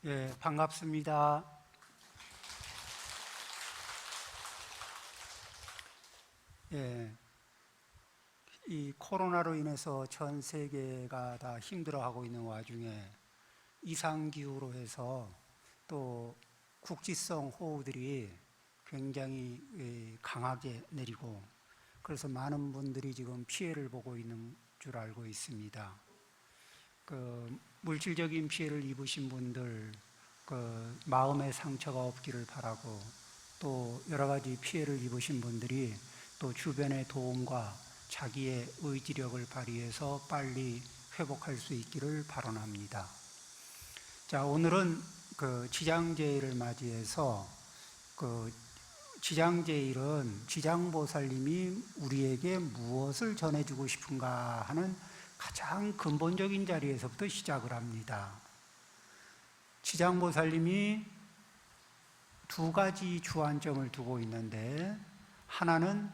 예, 반갑습니다. 예, 이 코로나로 인해서 전 세계가 다 힘들어하고 있는 와중에 이상기후로 해서 또 국지성 호우들이 굉장히 강하게 내리고 그래서 많은 분들이 지금 피해를 보고 있는 줄 알고 있습니다. 물질적인 피해를 입으신 분들, 마음의 상처가 없기를 바라고 또 여러 가지 피해를 입으신 분들이 또 주변의 도움과 자기의 의지력을 발휘해서 빨리 회복할 수 있기를 바라옵니다. 자, 오늘은 지장제일을 맞이해서 지장제일은 지장보살님이 우리에게 무엇을 전해주고 싶은가 하는 가장 근본적인 자리에서부터 시작을 합니다. 지장보살님이 두 가지 주안점을 두고 있는데, 하나는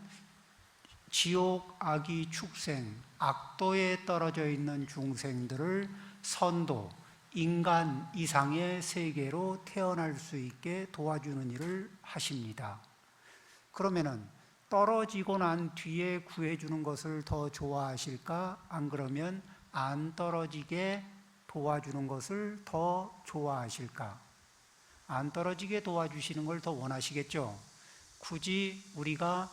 지옥, 악의, 축생, 악도에 떨어져 있는 중생들을 선도, 인간 이상의 세계로 태어날 수 있게 도와주는 일을 하십니다. 그러면은 떨어지고 난 뒤에 구해주는 것을 더 좋아하실까? 안 그러면 안 떨어지게 도와주는 것을 더 좋아하실까? 안 떨어지게 도와주시는 걸 더 원하시겠죠? 굳이 우리가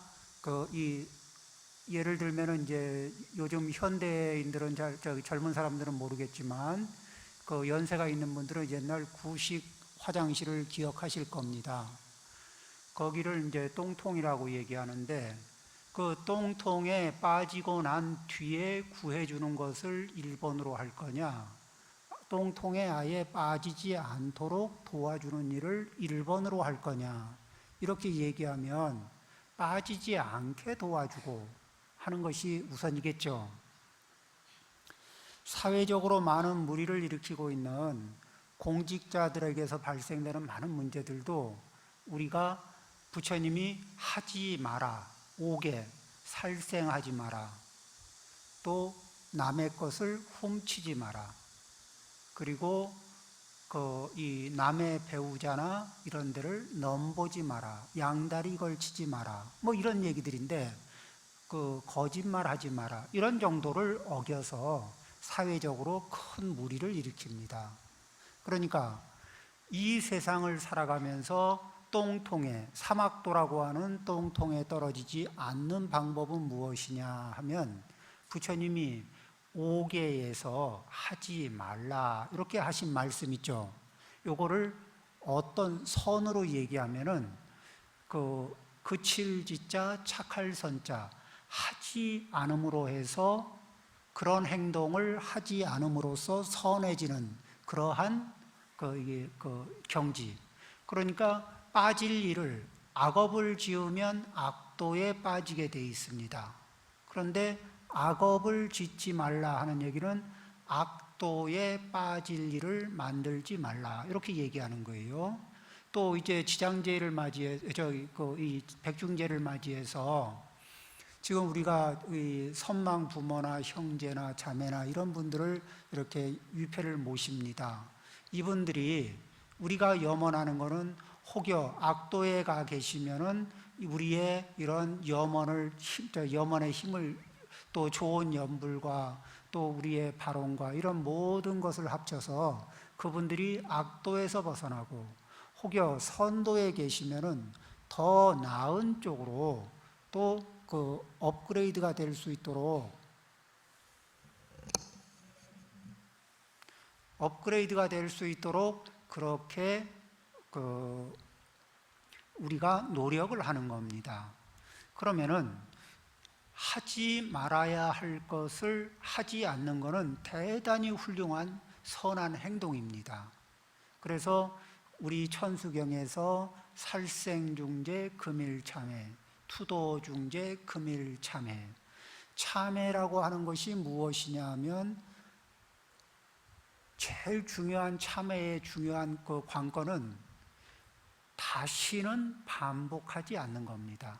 예를 들면은 이제 요즘 현대인들은 젊은 사람들은 모르겠지만 연세가 있는 분들은 옛날 구식 화장실을 기억하실 겁니다. 거기를 이제 똥통이라고 얘기하는데 그 똥통에 빠지고 난 뒤에 구해주는 것을 1번으로 할 거냐, 똥통에 아예 빠지지 않도록 도와주는 일을 1번으로 할 거냐, 이렇게 얘기하면 빠지지 않게 도와주고 하는 것이 우선이겠죠. 사회적으로 많은 무리를 일으키고 있는 공직자들에게서 발생되는 많은 문제들도 우리가 부처님이 하지 마라, 오개, 살생하지 마라, 또 남의 것을 훔치지 마라, 그리고 이 남의 배우자나 이런 데를 넘보지 마라, 양다리 걸치지 마라, 뭐 이런 얘기들인데 거짓말 하지 마라, 이런 정도를 어겨서 사회적으로 큰 무리를 일으킵니다. 그러니까 이 세상을 살아가면서 똥통에, 사막도라고 하는 똥통에 떨어지지 않는 방법은 무엇이냐 하면 부처님이 오계에서 하지 말라 이렇게 하신 말씀 있죠. 요거를 어떤 선으로 얘기하면은 그칠 지자 착할 선자, 하지 않음으로 해서 그런 행동을 하지 않음으로써 선해지는 그러한 경지. 그러니까 빠질 일을, 악업을 지으면 악도에 빠지게 돼 있습니다. 그런데 악업을 짓지 말라 하는 얘기는 악도에 빠질 일을 만들지 말라 이렇게 얘기하는 거예요. 또 이제 지장제를 맞이해서 이 백중제를 맞이해서 지금 우리가 선망 부모나 형제나 자매나 이런 분들을 이렇게 위패를 모십니다. 이분들이 우리가 염원하는 것은 혹여 악도에 가 계시면은 우리의 이런 염원의 힘을, 또 좋은 연불과 또 우리의 발언과 이런 모든 것을 합쳐서 그분들이 악도에서 벗어나고, 혹여 선도에 계시면은 더 나은 쪽으로 또 업그레이드가 될 수 있도록 그렇게 우리가 노력을 하는 겁니다. 그러면은 하지 말아야 할 것을 하지 않는 것은 대단히 훌륭한 선한 행동입니다. 그래서 우리 천수경에서 살생중재 금일참회, 투도중재 금일참회, 참회라고 하는 것이 무엇이냐 하면 제일 중요한 참회의 중요한 관건은 다시는 반복하지 않는 겁니다.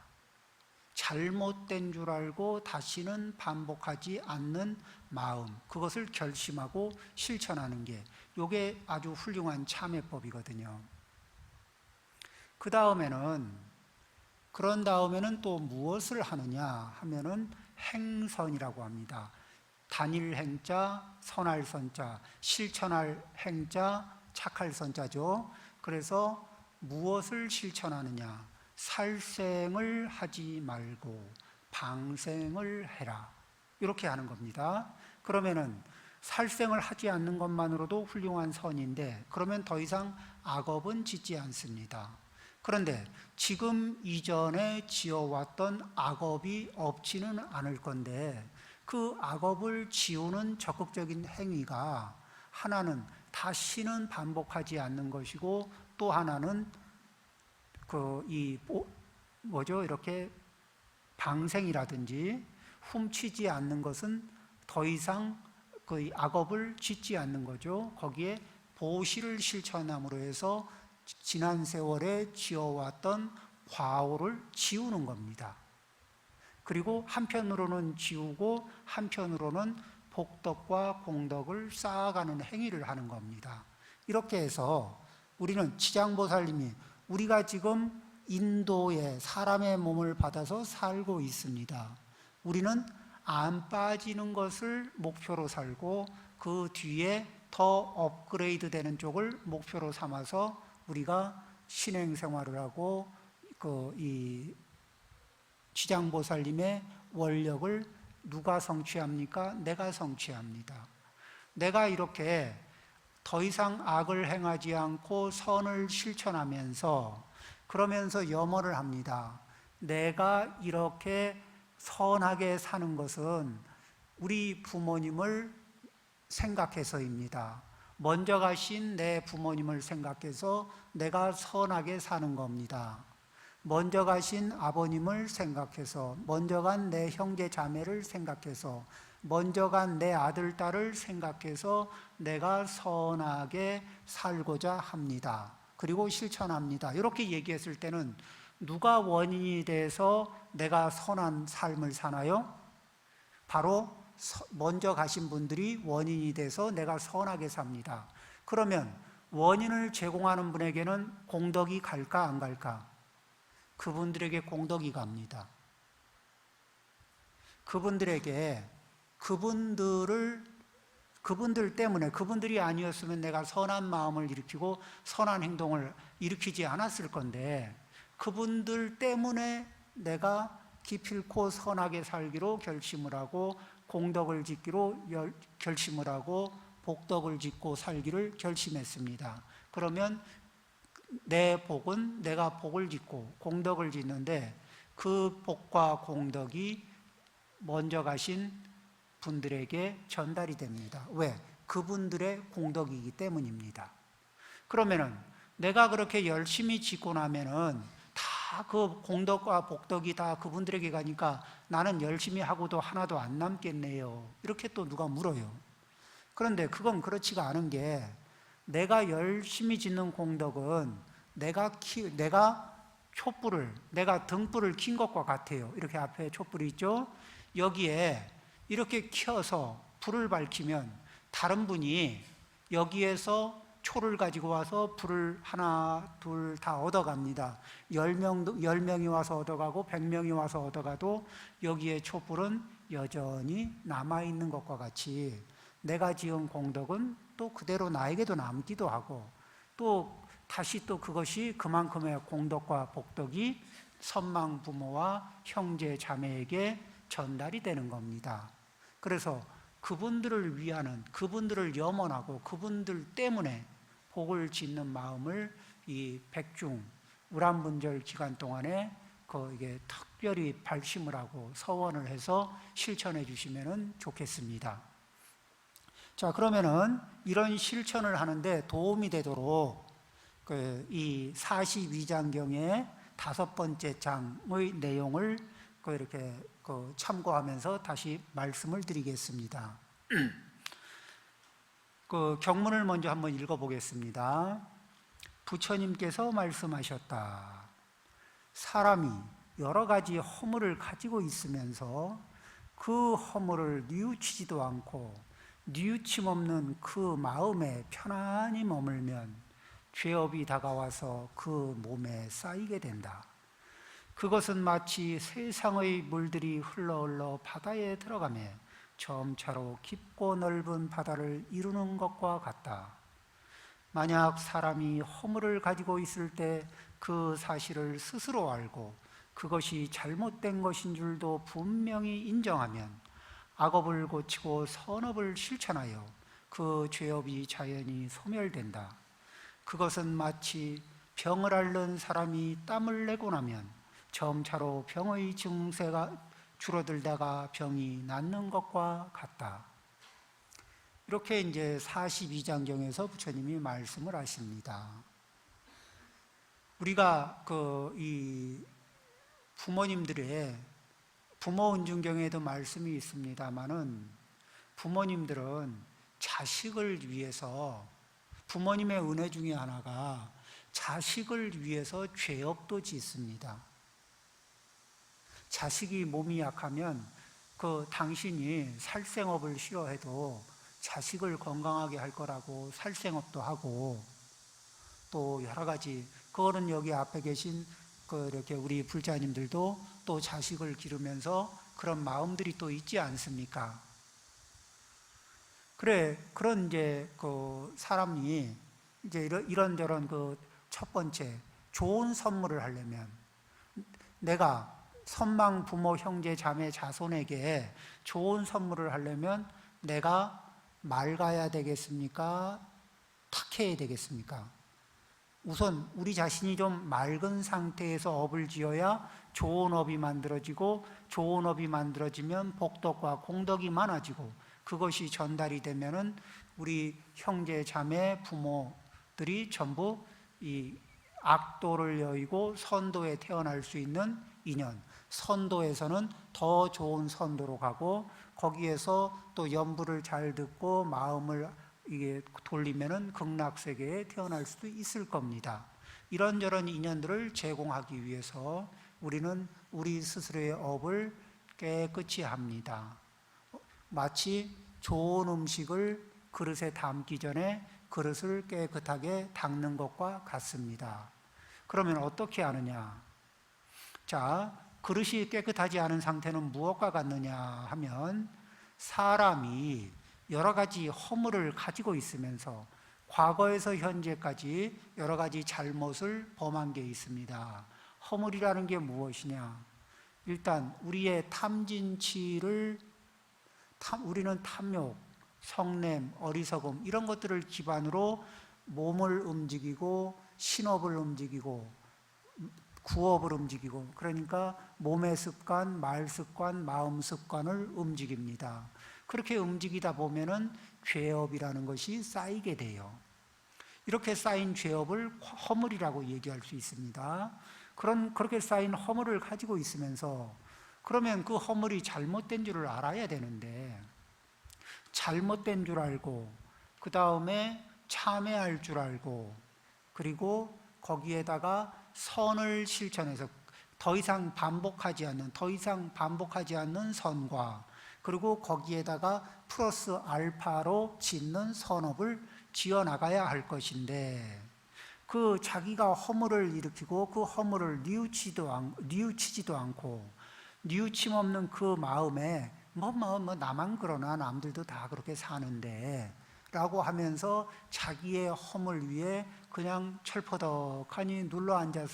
잘못된 줄 알고 다시는 반복하지 않는 마음, 그것을 결심하고 실천하는 게 이게 아주 훌륭한 참회법이거든요. 그런 다음에는 또 무엇을 하느냐 하면은 행선이라고 합니다. 단일 행자, 선할 선자, 실천할 행자, 착할 선자죠. 그래서 무엇을 실천하느냐? 살생을 하지 말고 방생을 해라. 이렇게 하는 겁니다. 그러면은 살생을 하지 않는 것만으로도 훌륭한 선인데, 그러면 더 이상 악업은 짓지 않습니다. 그런데 지금 이전에 지어왔던 악업이 없지는 않을 건데, 그 악업을 지우는 적극적인 행위가 하나는 다시는 반복하지 않는 것이고, 또 하나는 이렇게 방생이라든지 훔치지 않는 것은 더 이상 그 악업을 짓지 않는 거죠. 거기에 보시를 실천함으로 해서 지난 세월에 지어왔던 과오를 지우는 겁니다. 그리고 한편으로는 지우고 한편으로는 복덕과 공덕을 쌓아가는 행위를 하는 겁니다. 이렇게 해서 우리는 지장보살님이 우리가 지금 인도에 사람의 몸을 받아서 살고 있습니다. 우리는 안 빠지는 것을 목표로 살고 그 뒤에 더 업그레이드 되는 쪽을 목표로 삼아서 우리가 신행생활을 하고 이 지장보살님의 원력을 누가 성취합니까? 내가 성취합니다. 내가 이렇게 더 이상 악을 행하지 않고 선을 실천하면서 그러면서 염원을 합니다. 내가 이렇게 선하게 사는 것은 우리 부모님을 생각해서입니다. 먼저 가신 내 부모님을 생각해서 내가 선하게 사는 겁니다. 먼저 가신 아버님을 생각해서, 먼저 간 내 형제 자매를 생각해서, 먼저 간 내 아들 딸을 생각해서 내가 선하게 살고자 합니다. 그리고 실천합니다. 이렇게 얘기했을 때는 누가 원인이 돼서 내가 선한 삶을 사나요? 바로 먼저 가신 분들이 원인이 돼서 내가 선하게 삽니다. 그러면 원인을 제공하는 분에게는 공덕이 갈까 안 갈까? 그분들에게 공덕이 갑니다. 그분들 때문에, 그분들이 아니었으면 내가 선한 마음을 일으키고 선한 행동을 일으키지 않았을 건데, 그분들 때문에 내가 기필코 선하게 살기로 결심을 하고 공덕을 짓기로 결심을 하고 복덕을 짓고 살기를 결심했습니다. 그러면 내 복은 내가 복을 짓고 공덕을 짓는데, 그 복과 공덕이 먼저 가신 분들에게 전달이 됩니다. 왜? 그분들의 공덕이기 때문입니다. 그러면은 내가 그렇게 열심히 짓고 나면은 다 그 공덕과 복덕이 다 그분들에게 가니까 나는 열심히 하고도 하나도 안 남겠네요. 이렇게 또 누가 물어요. 그런데 그건 그렇지가 않은 게, 내가 열심히 짓는 공덕은 내가 등불을 킨 것과 같아요. 이렇게 앞에 촛불이 있죠? 여기에 이렇게 켜서 불을 밝히면 다른 분이 여기에서 초를 가지고 와서 불을 하나, 둘 다 얻어갑니다. 10명이 와서 얻어가고 100명이 와서 얻어가도 여기에 촛불은 여전히 남아있는 것과 같이 내가 지은 공덕은 또 그대로 나에게도 남기도 하고, 또 다시 또 그것이 그만큼의 공덕과 복덕이 선망 부모와 형제 자매에게 전달이 되는 겁니다. 그래서 그분들을 위하는, 그분들을 염원하고 그분들 때문에 복을 짓는 마음을 이 백중 우람분절 기간 동안에 이게 특별히 발심을 하고 서원을 해서 실천해 주시면 좋겠습니다. 자, 그러면은 이런 실천을 하는데 도움이 되도록 이 42장경의 5번째 장의 내용을 이렇게 참고하면서 다시 말씀을 드리겠습니다. 경문을 먼저 한번 읽어보겠습니다. 부처님께서 말씀하셨다. 사람이 여러 가지 허물을 가지고 있으면서 그 허물을 뉘우치지도 않고 뉘우침 없는 그 마음에 편안히 머물면 죄업이 다가와서 그 몸에 쌓이게 된다. 그것은 마치 세상의 물들이 흘러 바다에 들어가며 점차로 깊고 넓은 바다를 이루는 것과 같다. 만약 사람이 허물을 가지고 있을 때 그 사실을 스스로 알고 그것이 잘못된 것인 줄도 분명히 인정하면 악업을 고치고 선업을 실천하여 그 죄업이 자연히 소멸된다. 그것은 마치 병을 앓는 사람이 땀을 내고 나면 점차로 병의 증세가 줄어들다가 병이 낫는 것과 같다. 이렇게 이제 42장경에서 부처님이 말씀을 하십니다. 우리가 이 부모님들의 부모 은중경에도 말씀이 있습니다만은 부모님들은 자식을 위해서 부모님의 은혜 중에 하나가 자식을 위해서 죄업도 짓습니다. 자식이 몸이 약하면 당신이 살생업을 싫어해도 자식을 건강하게 할 거라고 살생업도 하고 또 여러 가지 그거는 여기 앞에 계신 이렇게 우리 불자님들도 또 자식을 기르면서 그런 마음들이 또 있지 않습니까? 그런 이제 사람이 이제 이런저런 첫 번째 좋은 선물을 하려면 내가 선망 부모 형제 자매 자손에게 좋은 선물을 하려면 내가 맑아야 되겠습니까? 탁해야 되겠습니까? 우선 우리 자신이 좀 맑은 상태에서 업을 지어야 좋은 업이 만들어지고 좋은 업이 만들어지면 복덕과 공덕이 많아지고 그것이 전달이 되면은 우리 형제 자매 부모들이 전부 이 악도를 여의고 선도에 태어날 수 있는 인연, 선도에서는 더 좋은 선도로 가고 거기에서 또 연부를 잘 듣고 마음을 이게 돌리면은 극락세계에 태어날 수도 있을 겁니다. 이런저런 인연들을 제공하기 위해서 우리는 우리 스스로의 업을 깨끗이 합니다. 마치 좋은 음식을 그릇에 담기 전에 그릇을 깨끗하게 닦는 것과 같습니다. 그러면 어떻게 하느냐? 자, 그릇이 깨끗하지 않은 상태는 무엇과 같느냐 하면 사람이 여러 가지 허물을 가지고 있으면서 과거에서 현재까지 여러 가지 잘못을 범한 게 있습니다. 허물이라는 게 무엇이냐? 일단 우리의 우리는 탐욕, 성냄, 어리석음 이런 것들을 기반으로 몸을 움직이고 신업을 움직이고 구업을 움직이고 그러니까 몸의 습관, 말 습관, 마음 습관을 움직입니다. 그렇게 움직이다 보면은 죄업이라는 것이 쌓이게 돼요. 이렇게 쌓인 죄업을 허물이라고 얘기할 수 있습니다. 그렇게 쌓인 허물을 가지고 있으면서 그러면 그 허물이 잘못된 줄을 알아야 되는데 잘못된 줄 알고 그 다음에 참회할 줄 알고 그리고 거기에다가 선을 실천해서 더 이상 반복하지 않는 선과 그리고 거기에다가 플러스 알파로 짓는 선업을 지어나가야 할 것인데 그 자기가 허물을 일으키고 그 허물을 뉘우치지도 않고 뉘우침 없는 그 마음에 나만 그러나 남들도 다 그렇게 사는데 라고 하면서 자기의 허물 위에 그냥 철퍼덕하니 눌러앉아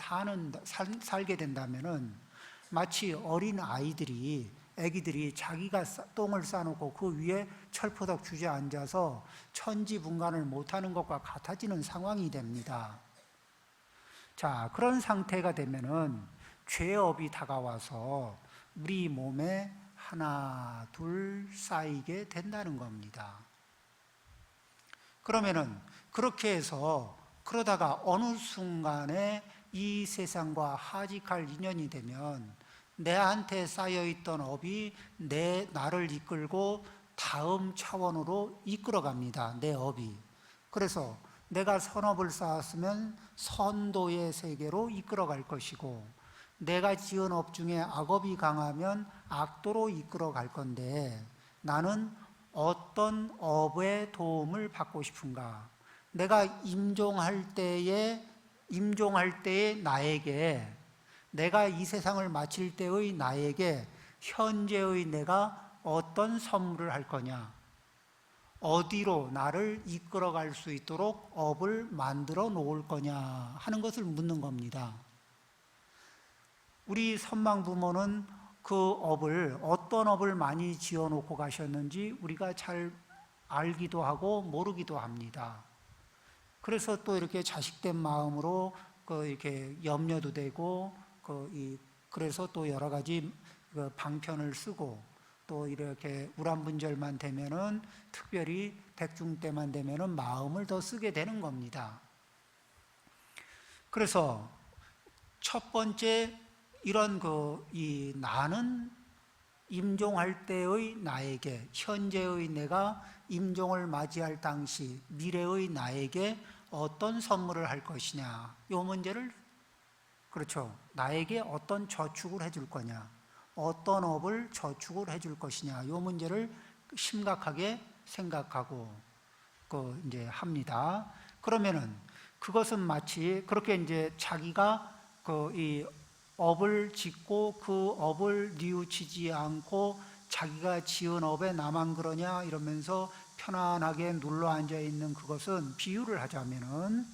살게 된다면은 마치 어린 애기들이 자기가 똥을 싸놓고 그 위에 철퍼덕 주저앉아서 천지분간을 못하는 것과 같아지는 상황이 됩니다. 자, 그런 상태가 되면은 죄업이 다가와서 우리 몸에 하나, 둘 쌓이게 된다는 겁니다. 그러면은 그렇게 해서 그러다가 어느 순간에 이 세상과 하직할 인연이 되면 내한테 쌓여있던 업이 나를 이끌고 다음 차원으로 이끌어갑니다. 내 업이. 그래서 내가 선업을 쌓았으면 선도의 세계로 이끌어갈 것이고 내가 지은 업 중에 악업이 강하면 악도로 이끌어 갈 건데 나는 어떤 업의 도움을 받고 싶은가? 내가 임종할 때에 나에게, 내가 이 세상을 마칠 때의 나에게 현재의 내가 어떤 선물을 할 거냐? 어디로 나를 이끌어 갈 수 있도록 업을 만들어 놓을 거냐 하는 것을 묻는 겁니다. 우리 선망 부모는 그 업을, 어떤 업을 많이 지어 놓고 가셨는지 우리가 잘 알기도 하고 모르기도 합니다. 그래서 또 이렇게 자식된 마음으로 이렇게 염려도 되고 그래서 또 여러 가지 방편을 쓰고 또 이렇게 우람분절만 되면은 특별히 백중 때만 되면은 마음을 더 쓰게 되는 겁니다. 그래서 첫 번째 이런 이 나는 임종할 때의 나에게, 현재의 내가 임종을 맞이할 당시 미래의 나에게 어떤 선물을 할 것이냐, 이 문제를, 그렇죠, 나에게 어떤 저축을 해줄 거냐, 어떤 업을 저축을 해줄 것이냐, 이 문제를 심각하게 생각하고 이제 합니다. 그러면은 그것은 마치 그렇게 이제 자기가 이 업을 짓고 그 업을 뉘우치지 않고 자기가 지은 업에 나만 그러냐 이러면서 편안하게 눌러 앉아 있는 그것은, 비유를 하자면은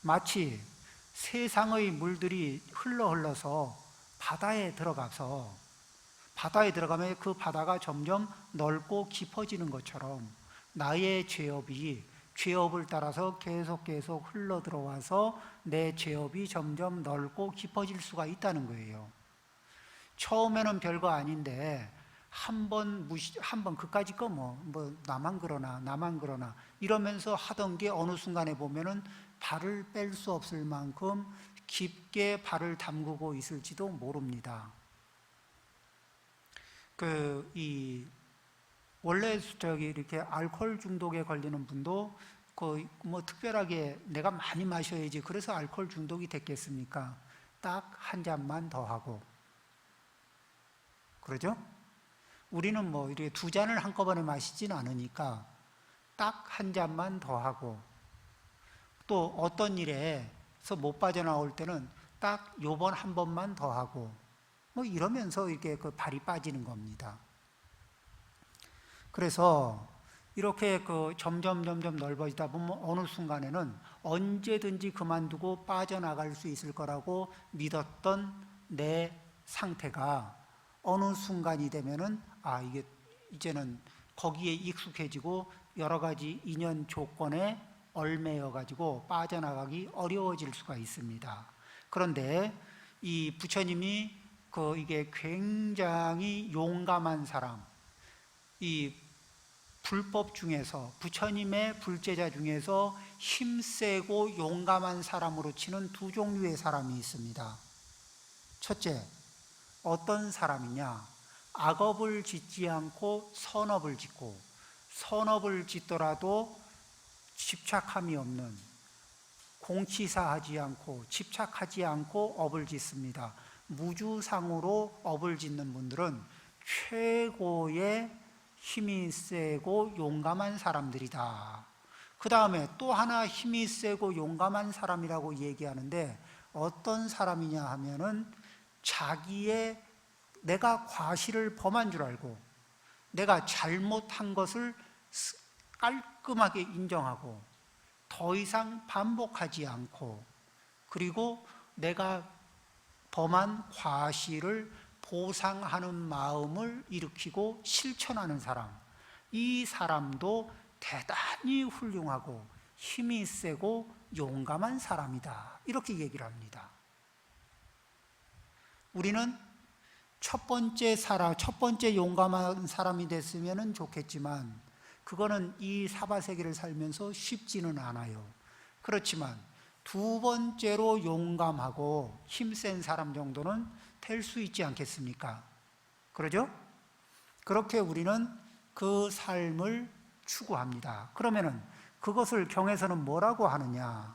마치 세상의 물들이 흘러서 바다에 들어가면 그 바다가 점점 넓고 깊어지는 것처럼 나의 죄업을 따라서 계속 흘러 들어와서 내 죄업이 점점 넓고 깊어질 수가 있다는 거예요. 처음에는 별거 아닌데 한번 그까짓 거 나만 그러나 이러면서 하던 게 어느 순간에 보면은 발을 뺄 수 없을 만큼 깊게 발을 담그고 있을지도 모릅니다. 원래 이렇게 알코올 중독에 걸리는 분도 특별하게 내가 많이 마셔야지 그래서 알코올 중독이 됐겠습니까? 딱 한 잔만 더 하고, 그러죠? 우리는 이렇게 두 잔을 한꺼번에 마시진 않으니까 딱 한 잔만 더 하고, 또 어떤 일에서 못 빠져나올 때는 딱 요번 한 번만 더 하고 이러면서 이렇게 발이 빠지는 겁니다. 그래서 이렇게 점점 넓어지다 보면 어느 순간에는 언제든지 그만두고 빠져나갈 수 있을 거라고 믿었던 내 상태가 어느 순간이 되면은 이게 이제는 거기에 익숙해지고 여러 가지 인연 조건에 얽매여 가지고 빠져나가기 어려워질 수가 있습니다. 그런데 이 부처님이 이게 굉장히 용감한 사람, 이 불법 중에서, 부처님의 불제자 중에서 힘세고 용감한 사람으로 치는 두 종류의 사람이 있습니다. 첫째, 어떤 사람이냐? 악업을 짓지 않고 선업을 짓고, 선업을 짓더라도 집착함이 없는, 공치사하지 않고 집착하지 않고 업을 짓습니다. 무주상으로 업을 짓는 분들은 최고의 힘이 세고 용감한 사람들이다. 그 다음에 또 하나 힘이 세고 용감한 사람이라고 얘기하는데 어떤 사람이냐 하면은 내가 과실을 범한 줄 알고 내가 잘못한 것을 깔끔하게 인정하고 더 이상 반복하지 않고, 그리고 내가 범한 과실을 보상하는 마음을 일으키고 실천하는 사람, 이 사람도 대단히 훌륭하고 힘이 세고 용감한 사람이다, 이렇게 얘기를 합니다. 우리는 첫 번째 용감한 사람이 됐으면 좋겠지만 그거는 이 사바세계를 살면서 쉽지는 않아요. 그렇지만 두 번째로 용감하고 힘센 사람 정도는 될 수 있지 않겠습니까? 그러죠? 그렇게 우리는 그 삶을 추구합니다. 그러면은 그것을 경에서는 뭐라고 하느냐?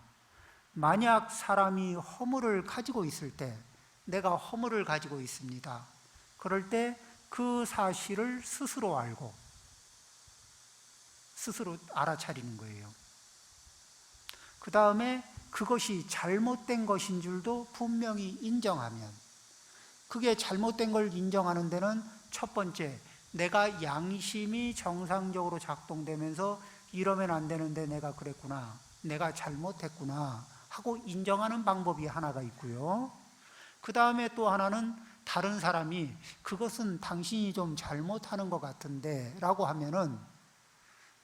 만약 사람이 허물을 가지고 있을 때, 내가 허물을 가지고 있습니다. 그럴 때 그 사실을 스스로 알고 스스로 알아차리는 거예요. 그 다음에 그것이 잘못된 것인 줄도 분명히 인정하면, 그게 잘못된 걸 인정하는 데는 첫 번째, 내가 양심이 정상적으로 작동되면서 이러면 안 되는데 내가 그랬구나, 내가 잘못했구나 하고 인정하는 방법이 하나가 있고요. 그 다음에 또 하나는 다른 사람이 그것은 당신이 좀 잘못하는 것 같은데 라고 하면은,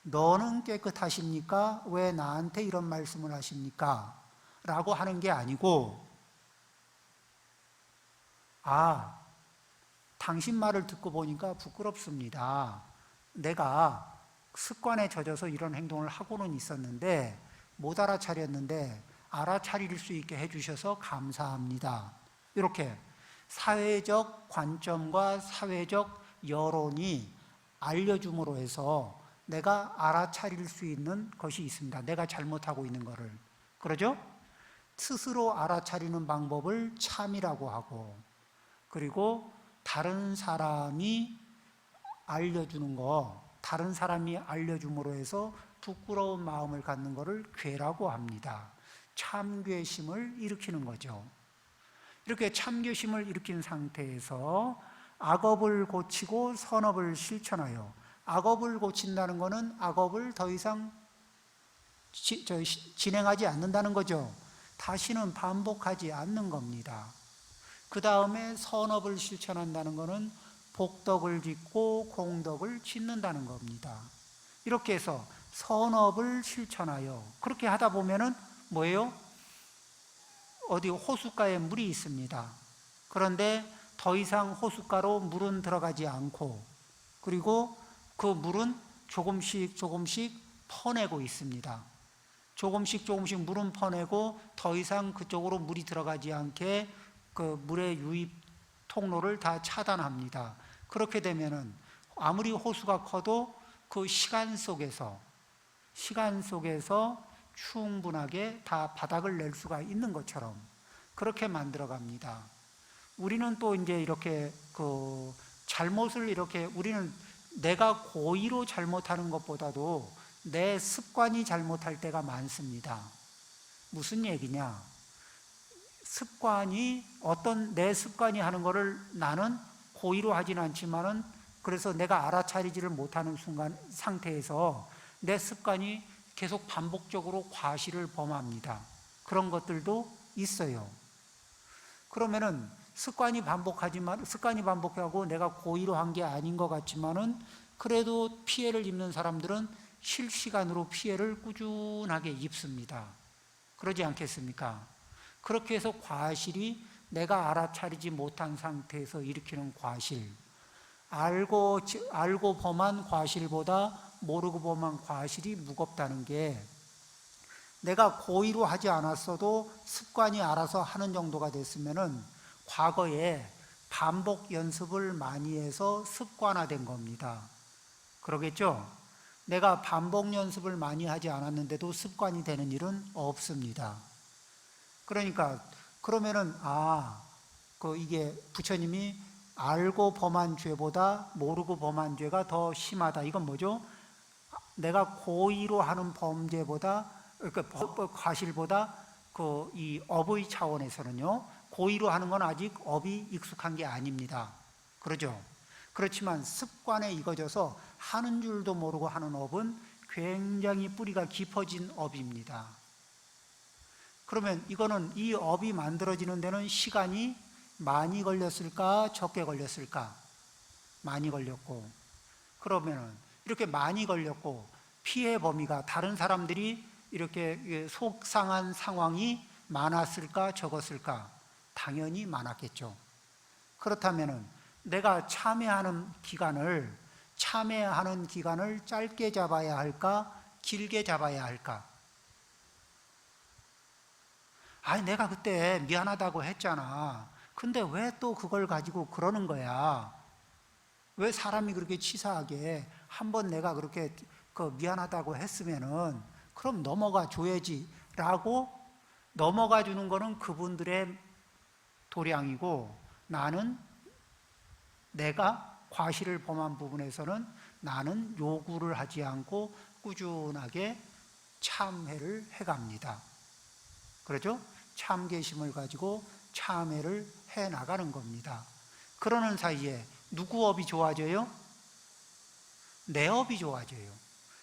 너는 깨끗하십니까? 왜 나한테 이런 말씀을 하십니까? 라고 하는 게 아니고, 아, 당신 말을 듣고 보니까 부끄럽습니다. 내가 습관에 젖어서 이런 행동을 하고는 있었는데 못 알아차렸는데 알아차릴 수 있게 해주셔서 감사합니다. 이렇게 사회적 관점과 사회적 여론이 알려줌으로 해서 내가 알아차릴 수 있는 것이 있습니다. 내가 잘못하고 있는 것을. 그러죠? 스스로 알아차리는 방법을 참이라고 하고, 그리고 다른 사람이 알려주는 거, 다른 사람이 알려줌으로 해서 부끄러운 마음을 갖는 것을 괴라고 합니다. 참괴심을 일으키는 거죠. 이렇게 참괴심을 일으킨 상태에서 악업을 고치고 선업을 실천하여, 악업을 고친다는 것은 악업을 더 이상 진행하지 않는다는 거죠. 다시는 반복하지 않는 겁니다. 그 다음에 선업을 실천한다는 것은 복덕을 짓고 공덕을 짓는다는 겁니다. 이렇게 해서 선업을 실천하여, 그렇게 하다 보면은 뭐예요? 어디 호숫가에 물이 있습니다. 그런데 더 이상 호숫가로 물은 들어가지 않고, 그리고 그 물은 조금씩 퍼내고 있습니다. 조금씩 물은 퍼내고 더 이상 그쪽으로 물이 들어가지 않게 그 물의 유입 통로를 다 차단합니다. 그렇게 되면은 아무리 호수가 커도 그 시간 속에서 충분하게 다 바닥을 낼 수가 있는 것처럼 그렇게 만들어 갑니다. 우리는 또 이제 이렇게 그 잘못을 이렇게, 우리는 내가 고의로 잘못하는 것보다도 내 습관이 잘못할 때가 많습니다. 무슨 얘기냐? 내 습관이 하는 거를 나는 고의로 하진 않지만은, 그래서 내가 알아차리지를 못하는 상태에서 내 습관이 계속 반복적으로 과실을 범합니다. 그런 것들도 있어요. 그러면은 습관이 반복하고 내가 고의로 한 게 아닌 것 같지만은, 그래도 피해를 입는 사람들은 실시간으로 피해를 꾸준하게 입습니다. 그러지 않겠습니까? 그렇게 해서 과실이, 내가 알아차리지 못한 상태에서 일으키는 과실, 알고 범한 과실보다 모르고 범한 과실이 무겁다는 게, 내가 고의로 하지 않았어도 습관이 알아서 하는 정도가 됐으면은 과거에 반복 연습을 많이 해서 습관화된 겁니다. 그러겠죠? 내가 반복 연습을 많이 하지 않았는데도 습관이 되는 일은 없습니다. 그러면은 이게 부처님이 알고 범한 죄보다 모르고 범한 죄가 더 심하다. 이건 뭐죠? 내가 고의로 하는 범죄보다, 그러니까 과실보다 이 업의 차원에서는요, 고의로 하는 건 아직 업이 익숙한 게 아닙니다. 그러죠? 그렇지만 습관에 익어져서 하는 줄도 모르고 하는 업은 굉장히 뿌리가 깊어진 업입니다. 그러면 이 업이 만들어지는 데는 시간이 많이 걸렸을까, 적게 걸렸을까? 많이 걸렸고, 그러면은 이렇게 많이 걸렸고 피해 범위가, 다른 사람들이 이렇게 속상한 상황이 많았을까, 적었을까? 당연히 많았겠죠. 그렇다면은 내가 참여하는 기간을 짧게 잡아야 할까, 길게 잡아야 할까? 내가 그때 미안하다고 했잖아. 근데 왜 또 그걸 가지고 그러는 거야? 왜 사람이 그렇게 치사하게, 한번 내가 그렇게 미안하다고 했으면은 그럼 넘어가 줘야지 라고 넘어가 주는 거는 그분들의 도량이고, 나는 내가 과실을 범한 부분에서는 나는 요구를 하지 않고 꾸준하게 참회를 해갑니다. 그렇죠? 참개심을 가지고 참회를 해 나가는 겁니다. 그러는 사이에 누구 업이 좋아져요? 내 업이 좋아져요.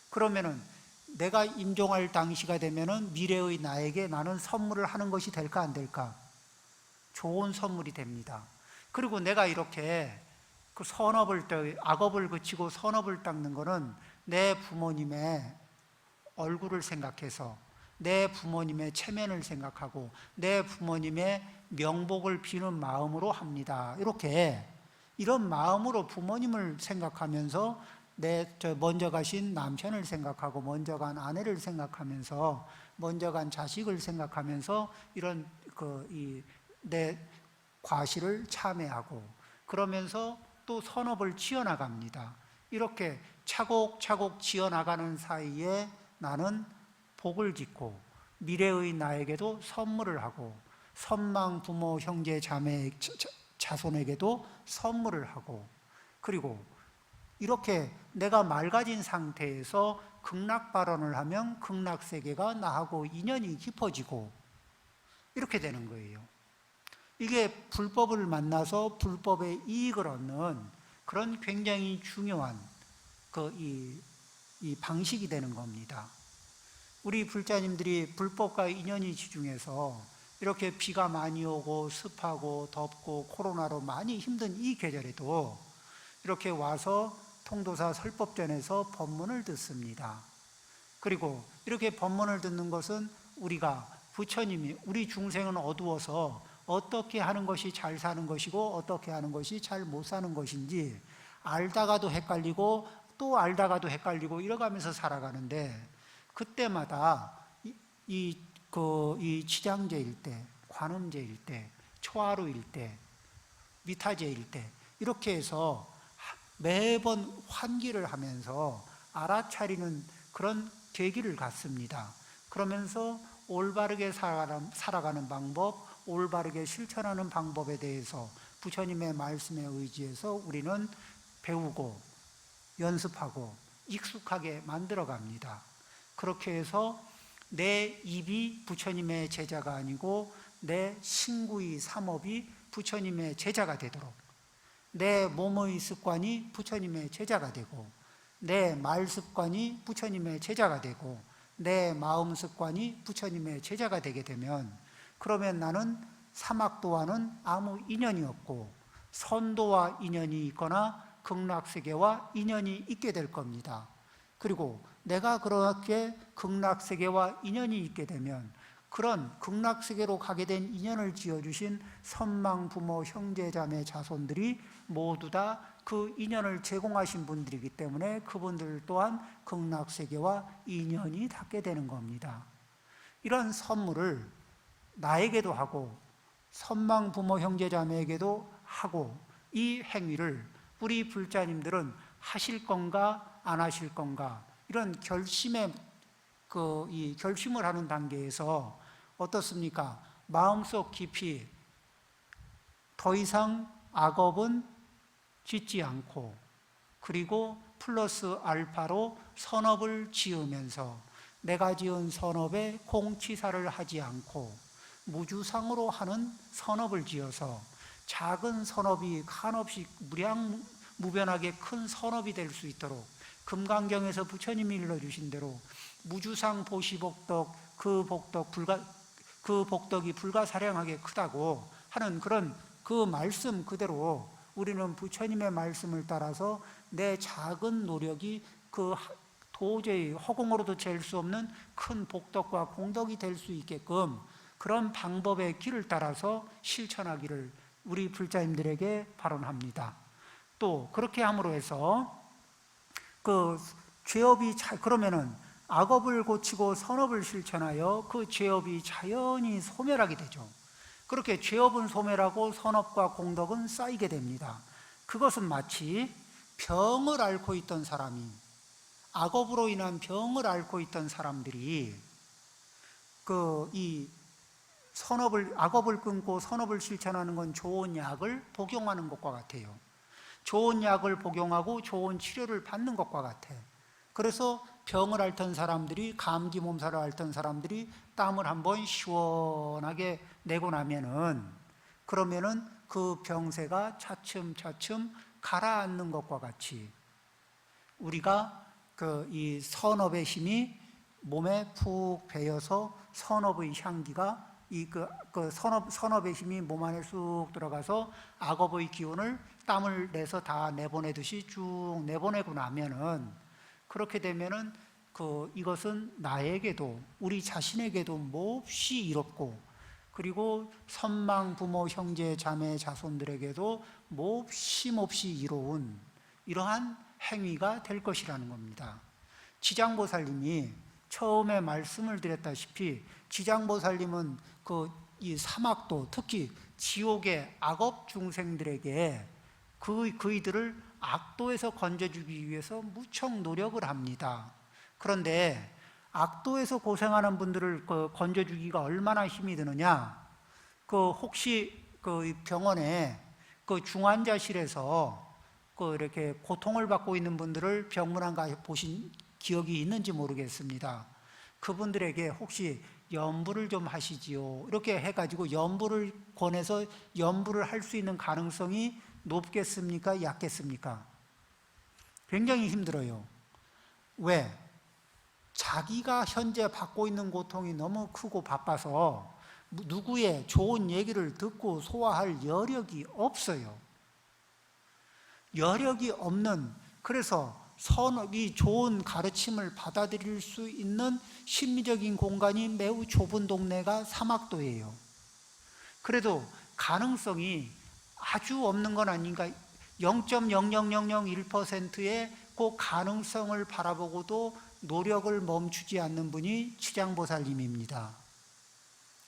그러면은 내가 임종할 당시가 되면은 미래의 나에게 나는 선물을 하는 것이 될까 안 될까? 좋은 선물이 됩니다. 그리고 내가 이렇게 그 악업을 그치고 선업을 닦는 거는 내 부모님의 얼굴을 생각해서, 내 부모님의 체면을 생각하고 내 부모님의 명복을 비는 마음으로 합니다. 이런 마음으로 부모님을 생각하면서 먼저 가신 남편을 생각하고, 먼저 간 아내를 생각하면서, 먼저 간 자식을 생각하면서 내 과실을 참회하고, 그러면서 또 선업을 지어나갑니다. 이렇게 차곡차곡 지어나가는 사이에 나는 복을 짓고 미래의 나에게도 선물을 하고, 선망 부모 형제 자매 자손에게도 선물을 하고, 그리고 이렇게 내가 맑아진 상태에서 극락 발언을 하면 극락세계가 나하고 인연이 깊어지고 이렇게 되는 거예요. 이게 불법을 만나서 불법의 이익을 얻는 그런 굉장히 중요한 이 방식이 되는 겁니다. 우리 불자님들이 불법과 인연이 지중해서 이렇게 비가 많이 오고 습하고 덥고 코로나로 많이 힘든 이 계절에도 이렇게 와서 통도사 설법전에서 법문을 듣습니다. 그리고 이렇게 법문을 듣는 것은 우리가 부처님이 우리 중생은 어두워서 어떻게 하는 것이 잘 사는 것이고 어떻게 하는 것이 잘 못 사는 것인지 알다가도 헷갈리고 또 알다가도 헷갈리고 이러가면서 살아가는데, 그때마다 이 치장제일 때, 관음제일 때, 초하루일 때, 미타제일 때 이렇게 해서 매번 환기를 하면서 알아차리는 그런 계기를 갖습니다. 그러면서 올바르게 살아가는 방법, 올바르게 실천하는 방법에 대해서 부처님의 말씀에 의지해서 우리는 배우고 연습하고 익숙하게 만들어 갑니다. 그렇게 해서 내 입이 부처님의 제자가 아니고 내 신구의 삼업이 부처님의 제자가 되도록, 내 몸의 습관이 부처님의 제자가 되고, 내 말 습관이 부처님의 제자가 되고, 내 마음 습관이 부처님의 제자가 되게 되면, 그러면 나는 사막도와는 아무 인연이 없고 선도와 인연이 있거나 극락세계와 인연이 있게 될 겁니다. 그리고 내가 그렇게 극락세계와 인연이 있게 되면 그런 극락세계로 가게 된 인연을 지어주신 선망 부모 형제자매 자손들이 모두 다 그 인연을 제공하신 분들이기 때문에 그분들 또한 극락세계와 인연이 닿게 되는 겁니다. 이런 선물을 나에게도 하고 선망 부모 형제자매에게도 하고, 이 행위를 우리 불자님들은 하실 건가 안 하실 건가, 이런 이 결심을 하는 단계에서 어떻습니까? 마음속 깊이 더 이상 악업은 짓지 않고, 그리고 플러스 알파로 선업을 지으면서 내가 지은 선업에 공치사를 하지 않고 무주상으로 하는 선업을 지어서 작은 선업이 한없이 무량무변하게 큰 선업이 될 수 있도록, 금강경에서 부처님이 일러주신 대로 무주상 보시복덕, 그 복덕이 불가사량하게 크다고 하는 그런 그 말씀 그대로 우리는 부처님의 말씀을 따라서 내 작은 노력이 도저히 허공으로도 잴 수 없는 큰 복덕과 공덕이 될 수 있게끔 그런 방법의 길을 따라서 실천하기를 우리 불자님들에게 발언합니다. 또 그렇게 함으로 해서 그러면은 악업을 고치고 선업을 실천하여 그 죄업이 자연히 소멸하게 되죠. 그렇게 죄업은 소멸하고 선업과 공덕은 쌓이게 됩니다. 그것은 마치 병을 앓고 있던 사람이, 악업으로 인한 병을 앓고 있던 사람들이 이 악업을 끊고 선업을 실천하는 건 좋은 약을 복용하는 것과 같아요. 좋은 약을 복용하고 좋은 치료를 받는 것과 같아. 그래서 병을 앓던 사람들이, 감기 몸살을 앓던 사람들이 땀을 한번 시원하게 내고 나면은, 그러면은 그 병세가 차츰차츰 가라앉는 것과 같이 우리가 이 선업의 힘이 몸에 푹 배어서 선업의 향기가 선업의 힘이 몸 안에 쑥 들어가서 악업의 기운을 땀을 내서 다 내보내듯이 쭉 내보내고 나면은, 그렇게 되면은 이것은 나에게도, 우리 자신에게도 몹시 이롭고, 그리고 선망 부모 형제 자매 자손들에게도 몹시 이로운 이러한 행위가 될 것이라는 겁니다. 지장보살님이 처음에 말씀을 드렸다시피, 지장보살님은 이 사막도, 특히 지옥의 악업 중생들에게 그이들을 악도에서 건져주기 위해서 무척 노력을 합니다. 그런데 악도에서 고생하는 분들을 건져주기가 얼마나 힘이 드느냐? 혹시 병원에 중환자실에서 이렇게 고통을 받고 있는 분들을 병문안 가 보신 기억이 있는지 모르겠습니다. 그분들에게 혹시 연부를 좀 하시지요, 이렇게 해가지고 연부를 권해서 연부를 할 수 있는 가능성이 높겠습니까? 약겠습니까? 굉장히 힘들어요. 왜? 자기가 현재 받고 있는 고통이 너무 크고 바빠서 누구의 좋은 얘기를 듣고 소화할 여력이 없어요. 여력이 없는, 그래서 이 좋은 가르침을 받아들일 수 있는 심리적인 공간이 매우 좁은 동네가 사막도예요. 그래도 가능성이 아주 없는 건 아닌가, 0.00001%의 그 가능성을 바라보고도 노력을 멈추지 않는 분이 지장보살님입니다.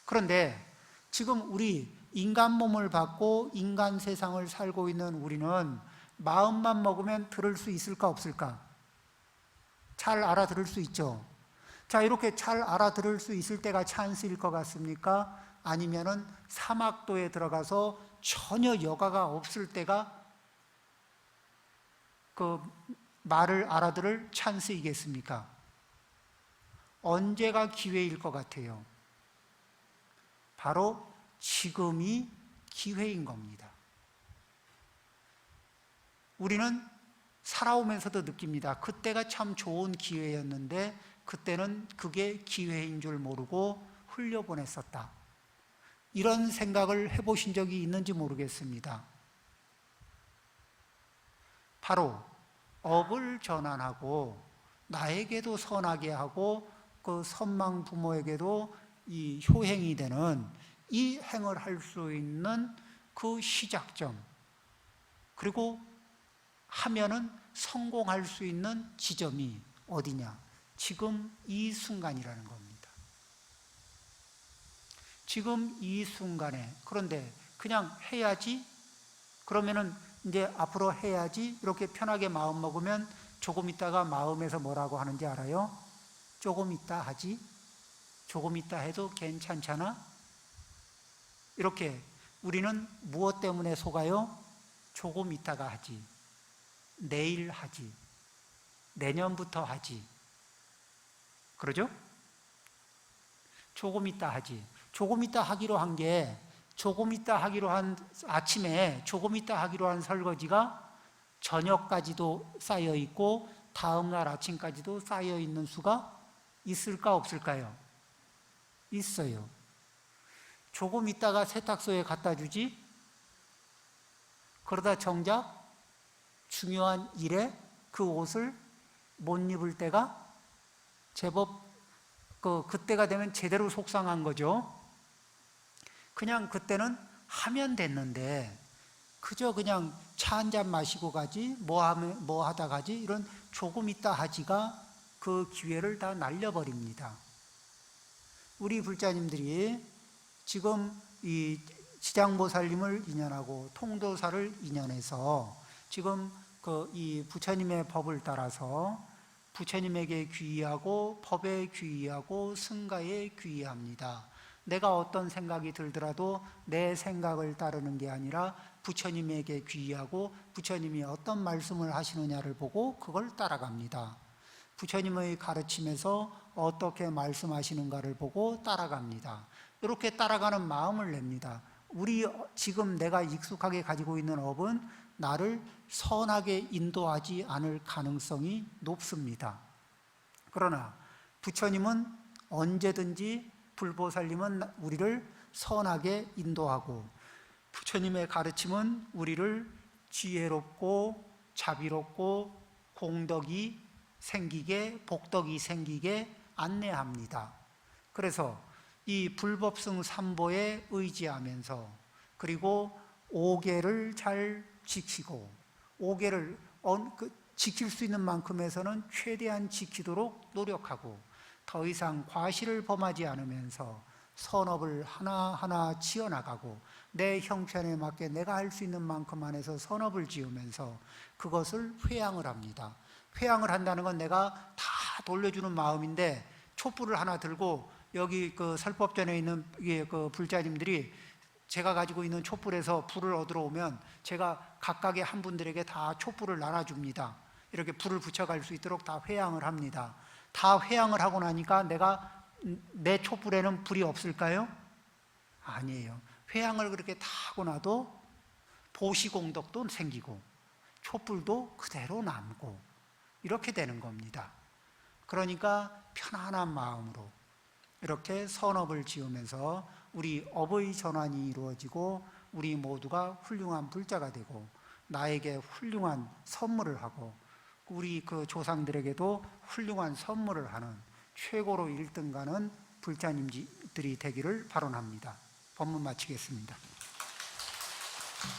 그런데 지금 우리 인간 몸을 받고 인간 세상을 살고 있는 우리는 마음만 먹으면 들을 수 있을까 없을까? 잘 알아들을 수 있죠. 자, 이렇게 잘 알아들을 수 있을 때가 찬스일 것 같습니까? 아니면은 사막도에 들어가서 전혀 여가가 없을 때가 말을 알아들을 찬스이겠습니까? 언제가 기회일 것 같아요? 바로 지금이 기회인 겁니다. 우리는 살아오면서도 느낍니다. 그때가 참 좋은 기회였는데 그때는 그게 기회인 줄 모르고 흘려보냈었다. 이런 생각을 해보신 적이 있는지 모르겠습니다. 바로 업을 전환하고 나에게도 선하게 하고 그 선망 부모에게도 이 효행이 되는 이 행을 할 수 있는 그 시작점, 그리고 하면은 성공할 수 있는 지점이 어디냐? 지금 이 순간이라는 겁니다. 지금 이 순간에. 그런데 그냥 해야지, 그러면은 이제 앞으로 해야지 이렇게 편하게 마음 먹으면 조금 있다가 마음에서 뭐라고 하는지 알아요? 조금 있다 하지? 조금 있다 해도 괜찮잖아? 이렇게 우리는 무엇 때문에 속아요? 조금 있다가 하지, 내일 하지, 내년부터 하지, 그러죠? 조금 있다 하지. 조금 있다 하기로 한 게, 조금 있다 하기로 한 아침에 조금 있다 하기로 한 설거지가 저녁까지도 쌓여 있고 다음날 아침까지도 쌓여 있는 수가 있을까 없을까요? 있어요. 조금 있다가 세탁소에 갖다 주지, 그러다 정작 중요한 일에 그 옷을 못 입을 때가 제법 그때가 되면 제대로 속상한 거죠. 그냥 그때는 하면 됐는데 그저 그냥 차 한 잔 마시고 가지, 뭐 하다 가지, 이런 조금 있다 하지가 그 기회를 다 날려버립니다. 우리 불자님들이 지금 이 지장보살님을 인연하고 통도사를 인연해서 지금 이 부처님의 법을 따라서 부처님에게 귀의하고 법에 귀의하고 승가에 귀의합니다. 내가 어떤 생각이 들더라도 내 생각을 따르는 게 아니라 부처님에게 귀의하고 부처님이 어떤 말씀을 하시느냐를 보고 그걸 따라갑니다. 부처님의 가르침에서 어떻게 말씀하시는가를 보고 따라갑니다. 이렇게 따라가는 마음을 냅니다. 우리 지금 내가 익숙하게 가지고 있는 업은 나를 선하게 인도하지 않을 가능성이 높습니다. 그러나 부처님은 언제든지, 불보살님은 우리를 선하게 인도하고 부처님의 가르침은 우리를 지혜롭고 자비롭고 공덕이 생기게, 복덕이 생기게 안내합니다. 그래서 이 불법승 삼보에 의지하면서, 그리고 오계를 잘 지키고, 오계를 지킬 수 있는 만큼에서는 최대한 지키도록 노력하고, 더 이상 과실을 범하지 않으면서 선업을 하나하나 지어나가고, 내 형편에 맞게 내가 할 수 있는 만큼 안에서 선업을 지으면서 그것을 회양을 합니다. 회양을 한다는 건 내가 다 돌려주는 마음인데, 촛불을 하나 들고 여기 그 설법전에 있는 그 불자님들이 제가 가지고 있는 촛불에서 불을 얻으러 오면 제가 각각의 한 분들에게 다 촛불을 나눠줍니다. 이렇게 불을 붙여갈 수 있도록 다 회양을 합니다. 다 회양을 하고 나니까 내 촛불에는 불이 없을까요? 아니에요. 회양을 그렇게 다 하고 나도 보시공덕도 생기고 촛불도 그대로 남고 이렇게 되는 겁니다. 그러니까 편안한 마음으로 이렇게 선업을 지으면서 우리 업의 전환이 이루어지고 우리 모두가 훌륭한 불자가 되고 나에게 훌륭한 선물을 하고 우리 그 조상들에게도 훌륭한 선물을 하는 최고로 1등 가는 불자님들이 되기를 발언합니다. 법문 마치겠습니다.